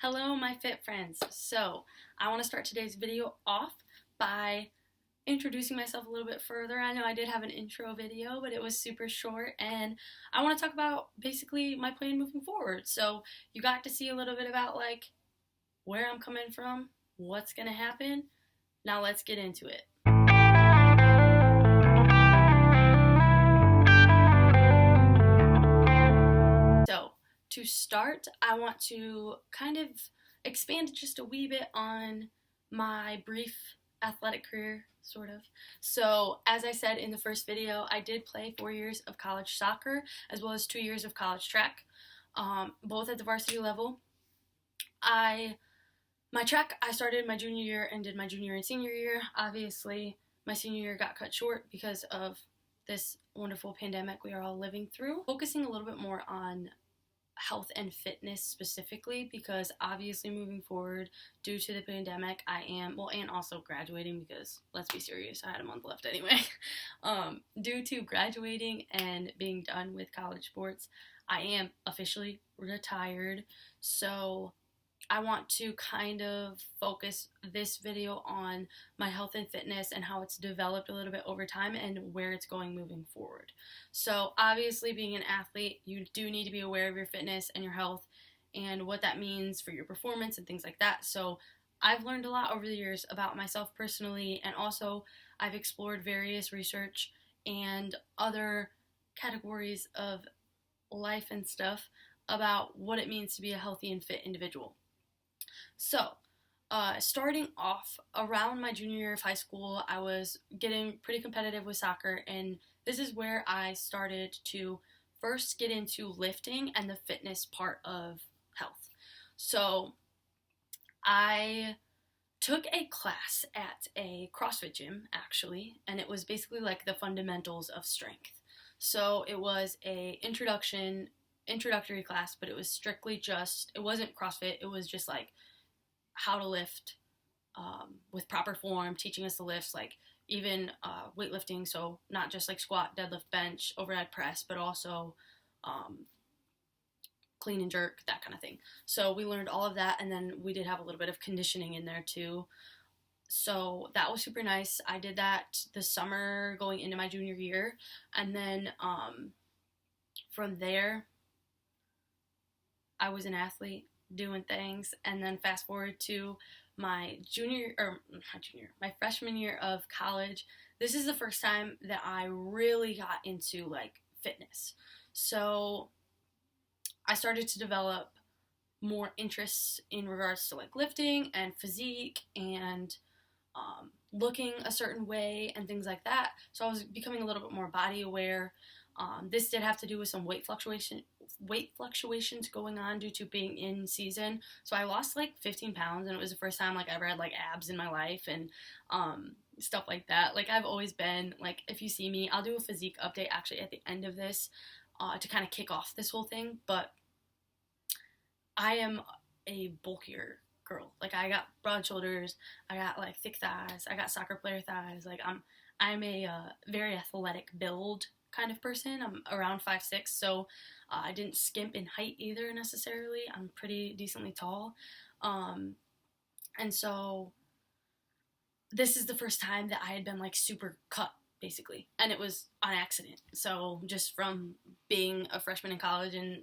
Hello, my fit friends. So, I want to start today's video off by introducing myself a little bit further. I know I did have an intro video, but it was super short, and I want to talk about basically my plan moving forward. So, you got to see a little bit about like where I'm coming from, what's going to happen. Now, let's get into it. So, to start, I want to kind of expand just a wee bit on my brief athletic career, sort of. So, as I said in the first video, I did play 4 years of college soccer as well as 2 years of college track, both at the varsity level. My track, I started my junior year and did my junior and senior year. Obviously, my senior year got cut short because of this wonderful pandemic we are all living through. Focusing a little bit more on health and fitness specifically, because obviously moving forward due to the pandemic, I am, and also graduating, because let's be serious, I had a month left anyway. Due to graduating and being done with college sports, I am officially retired. So I want to kind of focus this video on my health and fitness and how it's developed a little bit over time and where it's going moving forward. So obviously, being an athlete, you do need to be aware of your fitness and your health and what that means for your performance and things like that. So I've learned a lot over the years about myself personally, and also I've explored various research and other categories of life and stuff about what it means to be a healthy and fit individual. So, starting off around my junior year of high school, I was getting pretty competitive with soccer, and this is where I started to first get into lifting and the fitness part of health. So, I took a class at a CrossFit gym, actually, and it was basically like the fundamentals of strength. So, it was a introductory class, but it was strictly it wasn't CrossFit, it was just like how to lift with proper form, teaching us the lifts, like even weightlifting, so not just like squat, deadlift, bench, overhead press, but also clean and jerk, that kind of thing. So we learned all of that, and then we did have a little bit of conditioning in there too. So that was super nice. I did that this summer going into my junior year, and then from there I was an athlete doing things, and then fast forward to my my freshman year of college. This is the first time that I really got into like fitness. So I started to develop more interests in regards to like lifting and physique and looking a certain way and things like that. So I was becoming a little bit more body aware. This did have to do with some weight fluctuations going on due to being in season. So I lost like 15 pounds, and it was the first time like I ever had like abs in my life and stuff like that. Like I've always been like, if you see me, I'll do a physique update actually at the end of this to kind of kick off this whole thing. But I am a bulkier girl. Like I got broad shoulders, I got like thick thighs, I got soccer player thighs. Like I'm a very athletic build kind of person. I'm around 5'6", so I didn't skimp in height either necessarily. I'm pretty decently tall. And so this is the first time that I had been like super cut, basically. And it was on accident. So just from being a freshman in college and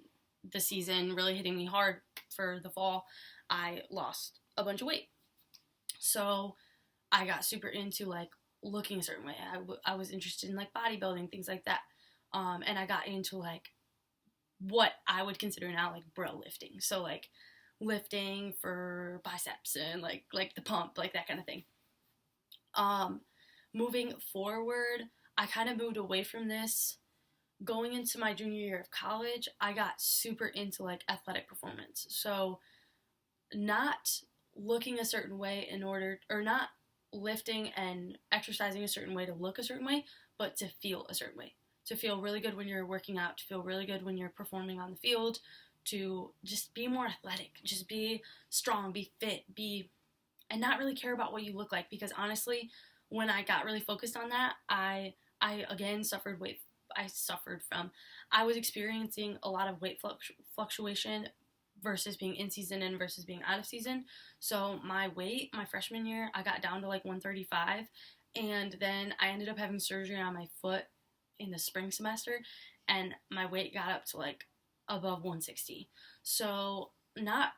the season really hitting me hard for the fall, I lost a bunch of weight. So I got super into like looking a certain way. I was interested in like bodybuilding, things like that. And I got into like what I would consider now like bro lifting. So like lifting for biceps and like the pump, like that kind of thing. Moving forward, I kind of moved away from this. Going into my junior year of college, I got super into like athletic performance. So not looking a certain way not lifting and exercising a certain way to look a certain way, but to feel a certain way. To feel really good when you're working out, to feel really good when you're performing on the field, to just be more athletic, just be strong, be fit, and not really care about what you look like. Because honestly, when I got really focused on that, I again I was experiencing a lot of weight fluctuation versus being in season and versus being out of season. So my weight, my freshman year, I got down to like 135, and then I ended up having surgery on my foot in the spring semester, and my weight got up to like above 160. So not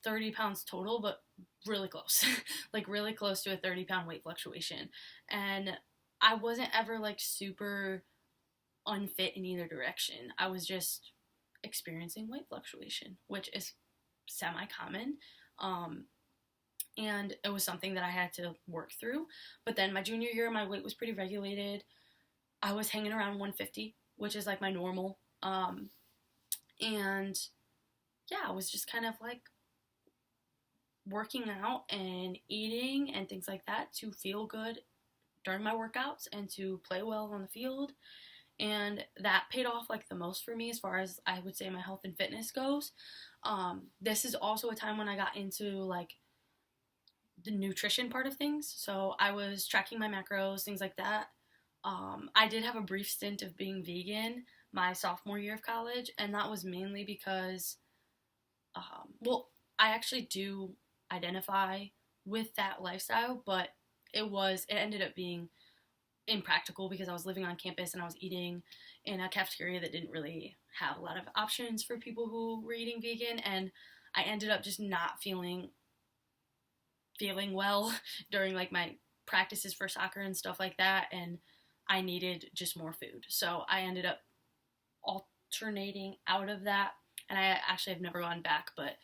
30 pounds total, but really close. Like really close to a 30-pound weight fluctuation. And I wasn't ever like super unfit in either direction. I was just experiencing weight fluctuation, which is semi-common. And it was something that I had to work through. But then my junior year, my weight was pretty regulated. I was hanging around 150, which is like my normal. And yeah, I was just kind of like working out and eating and things like that to feel good during my workouts and to play well on the field. And that paid off like the most for me as far as I would say my health and fitness goes. This is also a time when I got into like the nutrition part of things. So I was tracking my macros, things like that. I did have a brief stint of being vegan my sophomore year of college, and that was mainly because, I actually do identify with that lifestyle, but it ended up being impractical because I was living on campus and I was eating in a cafeteria that didn't really have a lot of options for people who were eating vegan, and I ended up just not feeling well during like my practices for soccer and stuff like that, and I needed just more food. So I ended up alternating out of that, and I actually have never gone back, but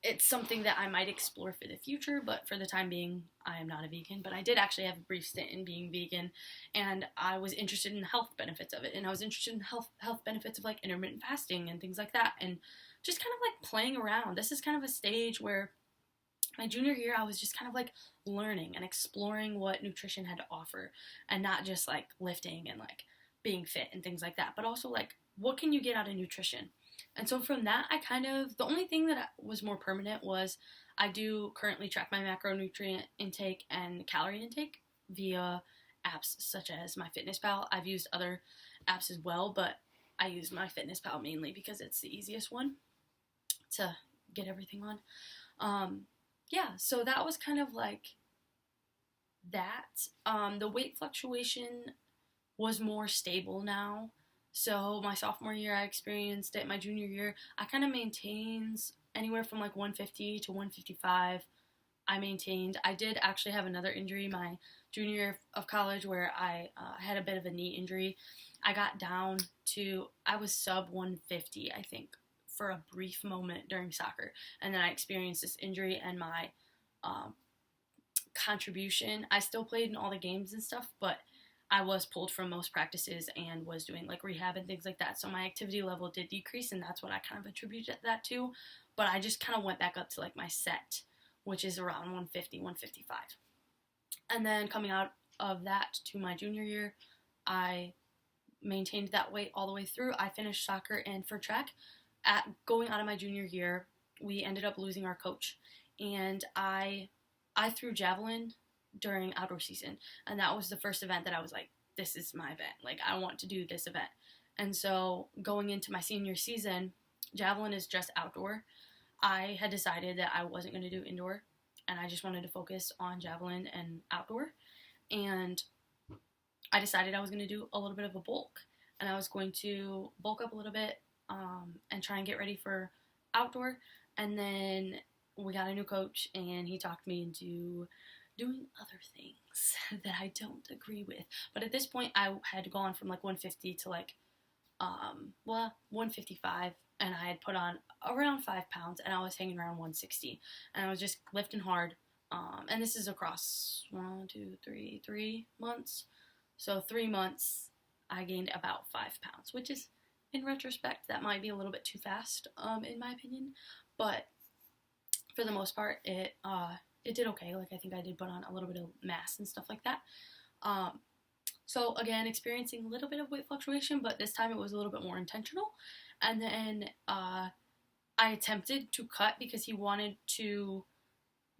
it's something that I might explore for the future, but for the time being, I am not a vegan. But I did actually have a brief stint in being vegan, and I was interested in the health benefits of it, and I was interested in the health benefits of like intermittent fasting and things like that, and just kind of like playing around. This is kind of a stage where my junior year, I was just kind of like learning and exploring what nutrition had to offer, and not just like lifting and like being fit and things like that, but also like what can you get out of nutrition. And so from that, the only thing that was more permanent was I do currently track my macronutrient intake and calorie intake via apps such as MyFitnessPal. I've used other apps as well, but I use MyFitnessPal mainly because it's the easiest one to get everything on. Yeah, so that was kind of like that. The weight fluctuation was more stable now. So my sophomore year, I experienced it. My junior year, I kind of maintains anywhere from like 150 to 155. I did actually have another injury my junior year of college where I had a bit of a knee injury. I got down to, I was sub 150, I think, for a brief moment during soccer. And then I experienced this injury, and my contribution, I still played in all the games and stuff, but I was pulled from most practices and was doing like rehab and things like that. So my activity level did decrease, and that's what I kind of attributed that to. But I just kind of went back up to like my set, which is around 150, 155. And then coming out of that to my junior year, I maintained that weight all the way through. I finished soccer and for track. Going out of my junior year, we ended up losing our coach, and I threw javelin during outdoor season, and that was the first event that I was like, this is my event, like I want to do this event. And so going into my senior season, javelin is just outdoor. I had decided that I wasn't going to do indoor, and I just wanted to focus on javelin and outdoor, and I decided I was going to do a little bit of a bulk, and I was going to bulk up a little bit and try and get ready for outdoor. And then we got a new coach, and he talked me into doing other things that I don't agree with. But at this point, I had gone from like 150 to like 155, and I had put on around 5 pounds, and I was hanging around 160, and I was just lifting hard. And this is across 3 months. So 3 months, I gained about 5 pounds, which is, in retrospect, that might be a little bit too fast, in my opinion. But for the most part, it did okay. Like, I think I did put on a little bit of mass and stuff like that. So again, experiencing a little bit of weight fluctuation, but this time it was a little bit more intentional. And then I attempted to cut because he wanted to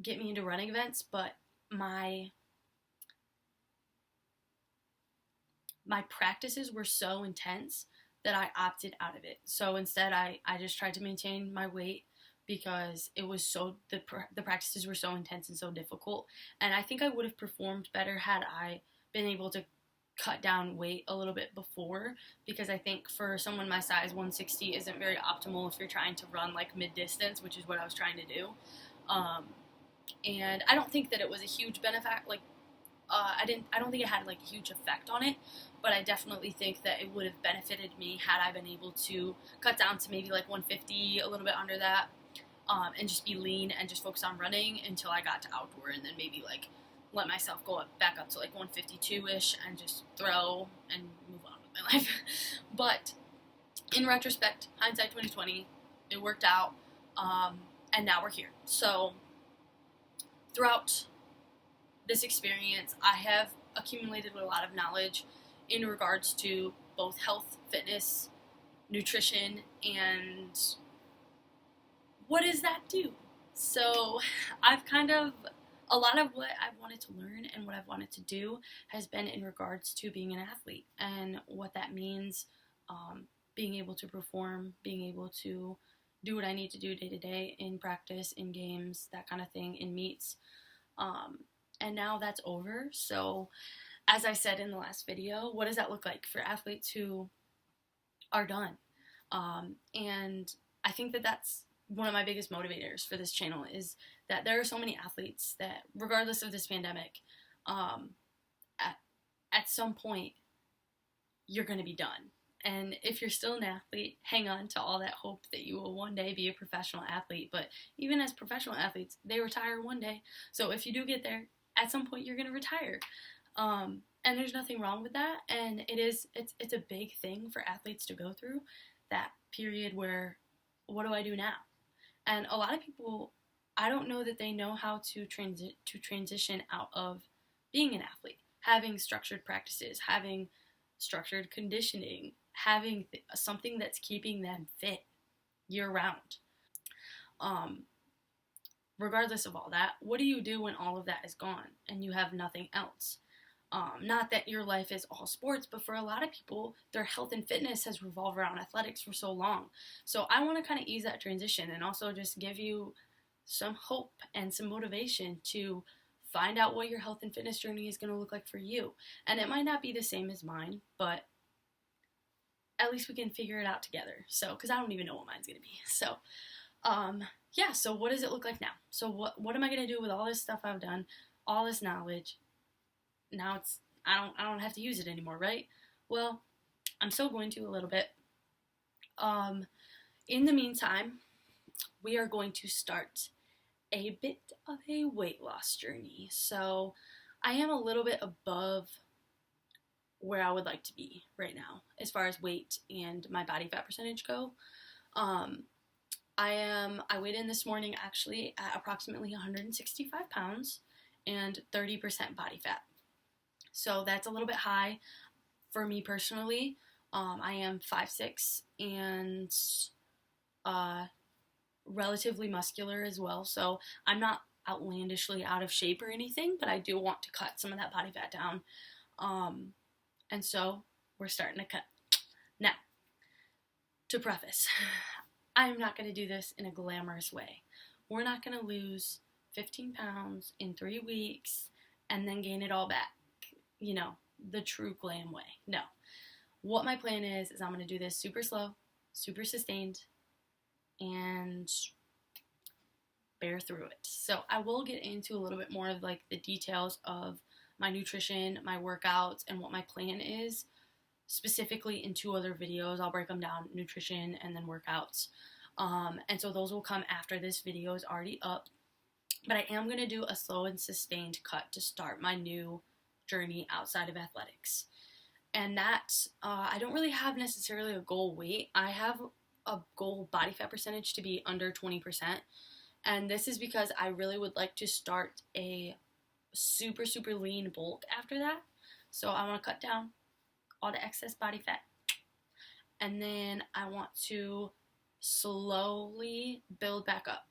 get me into running events, but my practices were so intense that I opted out of it. So instead, I just tried to maintain my weight. because it was the practices were so intense and so difficult. And I think I would have performed better had I been able to cut down weight a little bit before, because I think for someone my size, 160 isn't very optimal if you're trying to run like mid-distance, which is what I was trying to do. And I don't think that it was a huge benefit. Like, I don't think it had like a huge effect on it, but I definitely think that it would have benefited me had I been able to cut down to maybe like 150, a little bit under that, and just be lean and just focus on running until I got to outdoor, and then maybe like let myself go back up to like 152-ish and just throw and move on with my life. But in retrospect, hindsight 2020, it worked out, and now we're here. So throughout this experience, I have accumulated a lot of knowledge in regards to both health, fitness, nutrition, and what does that do? So I've a lot of what I've wanted to learn and what I've wanted to do has been in regards to being an athlete and what that means, being able to perform, being able to do what I need to do day to day in practice, in games, that kind of thing, in meets. And now that's over. So as I said in the last video, what does that look like for athletes who are done? And I think that that's one of my biggest motivators for this channel, is that there are so many athletes that, regardless of this pandemic, at some point, you're going to be done. And if you're still an athlete, hang on to all that hope that you will one day be a professional athlete. But even as professional athletes, they retire one day. So if you do get there, at some point you're going to retire. And there's nothing wrong with that. And it's a big thing for athletes to go through, that period where, what do I do now? And a lot of people, I don't know that they know how to transition out of being an athlete, having structured practices, having structured conditioning, having something that's keeping them fit year round. Regardless of all that, what do you do when all of that is gone and you have nothing else? Not that your life is all sports, but for a lot of people, their health and fitness has revolved around athletics for so long. So I want to kind of ease that transition and also just give you some hope and some motivation to find out what your health and fitness journey is going to look like for you. And it might not be the same as mine, but at least we can figure it out together. So, because I don't even know what mine's going to be. So, yeah, so what does it look like now? So what am I going to do with all this stuff I've done, all this knowledge? Now I don't have to use it anymore, right? Well, I'm still going to a little bit. In the meantime, we are going to start a bit of a weight loss journey. So I am a little bit above where I would like to be right now as far as weight and my body fat percentage go. I weighed in this morning actually at approximately 165 pounds and 30% body fat. So that's a little bit high for me personally. I am 5'6" and relatively muscular as well. So I'm not outlandishly out of shape or anything, but I do want to cut some of that body fat down. And so we're starting to cut. Now, to preface, I'm not going to do this in a glamorous way. We're not going to lose 15 pounds in 3 weeks and then gain it all back. You know, the true glam way. No. What my plan is I'm going to do this super slow, super sustained, and bear through it. So I will get into a little bit more of like the details of my nutrition, my workouts, and what my plan is, specifically in 2 other videos. I'll break them down, nutrition and then workouts. And so those will come after this video is already up. But I am going to do a slow and sustained cut to start my new journey outside of athletics. And that, I don't really have necessarily a goal weight. I have a goal body fat percentage to be under 20%. And this is because I really would like to start a super, super lean bulk after that. So I want to cut down all the excess body fat. And then I want to slowly build back up.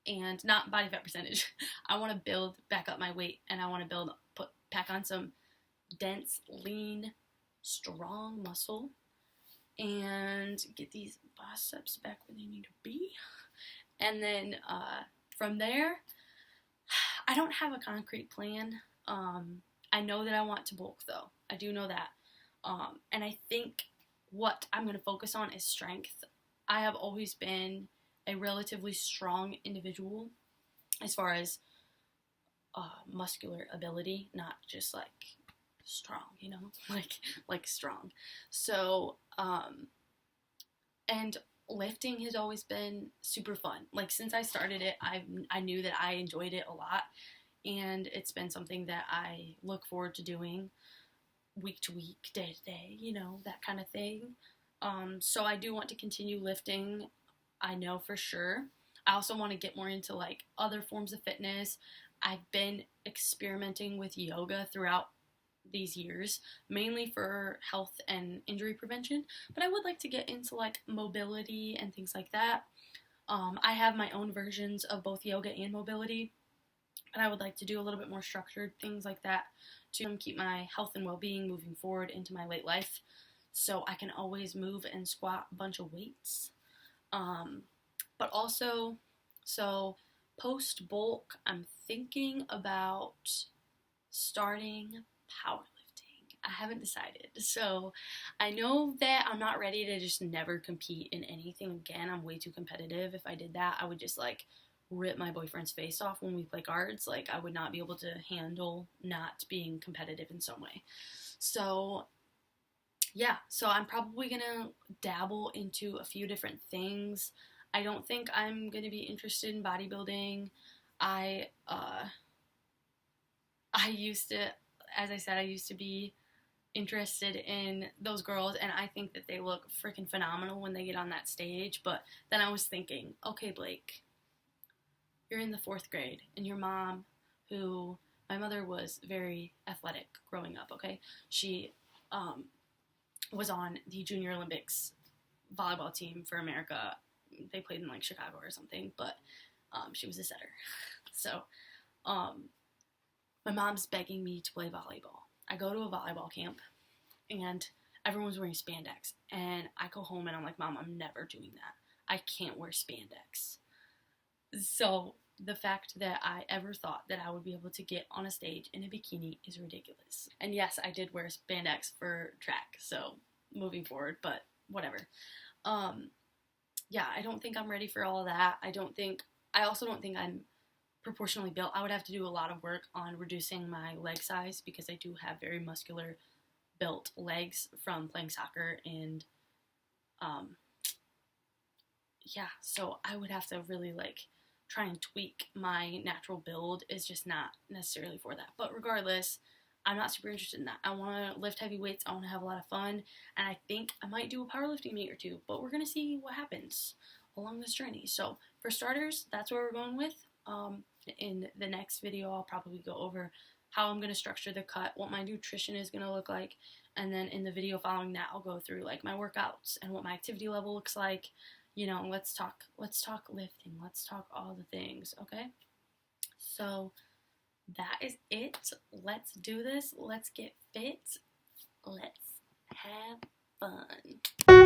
And not body fat percentage. I want to build back up my weight, and I want to pack on some dense, lean, strong muscle and get these biceps back where they need to be. And then from there, I don't have a concrete plan. I know that I want to bulk, though. I do know that. And I think what I'm going to focus on is strength. I have always been a relatively strong individual as far as muscular ability, not just like strong, you know, like strong. So, and lifting has always been super fun. Like, since I started it, I knew that I enjoyed it a lot, and it's been something that I look forward to doing week to week, day to day, you know, that kind of thing. So I do want to continue lifting, I know for sure. I also want to get more into like other forms of fitness. I've been experimenting with yoga throughout these years, mainly for health and injury prevention, but I would like to get into like mobility and things like that. I have my own versions of both yoga and mobility, but I would like to do a little bit more structured things like that to keep my health and well-being moving forward into my late life, so I can always move and squat a bunch of weights. But also, so post bulk, I'm thinking about starting powerlifting. I haven't decided. So I know that I'm not ready to just never compete in anything again. I'm way too competitive. If I did that, I would just like rip my boyfriend's face off when we play cards. Like, I would not be able to handle not being competitive in some way. So yeah, so I'm probably gonna dabble into a few different things. I don't think I'm gonna be interested in bodybuilding. I used to, as I said, I used to be interested in those girls, and I think that they look freaking phenomenal when they get on that stage. But then I was thinking, okay, Blake, you're in the 4th grade, and your mom, who, my mother was very athletic growing up, okay? She was on the Junior Olympics volleyball team for America. They played in like Chicago or something, but she was a setter. So my mom's begging me to play volleyball. I go to a volleyball camp, and everyone's wearing spandex, and I go home and I'm like, Mom, I'm never doing that. I can't wear spandex. So the fact that I ever thought that I would be able to get on a stage in a bikini is ridiculous. And yes, I did wear spandex for track, so moving forward, but whatever. Yeah, I don't think I'm ready for all of that. I also don't think I'm proportionally built. I would have to do a lot of work on reducing my leg size, because I do have very muscular built legs from playing soccer, and yeah, so I would have to really like try and tweak my natural build. Is just not necessarily for that. But regardless, I'm not super interested in that. I want to lift heavy weights. I want to have a lot of fun, and I think I might do a powerlifting meet or two, but we're going to see what happens along this journey. So for starters, that's where we're going with. In the next video, I'll probably go over how I'm going to structure the cut, what my nutrition is going to look like, and then in the video following that, I'll go through like my workouts and what my activity level looks like. You know, let's talk lifting, let's talk all the things, okay? So that is it. Let's do this. Let's get fit. Let's have fun.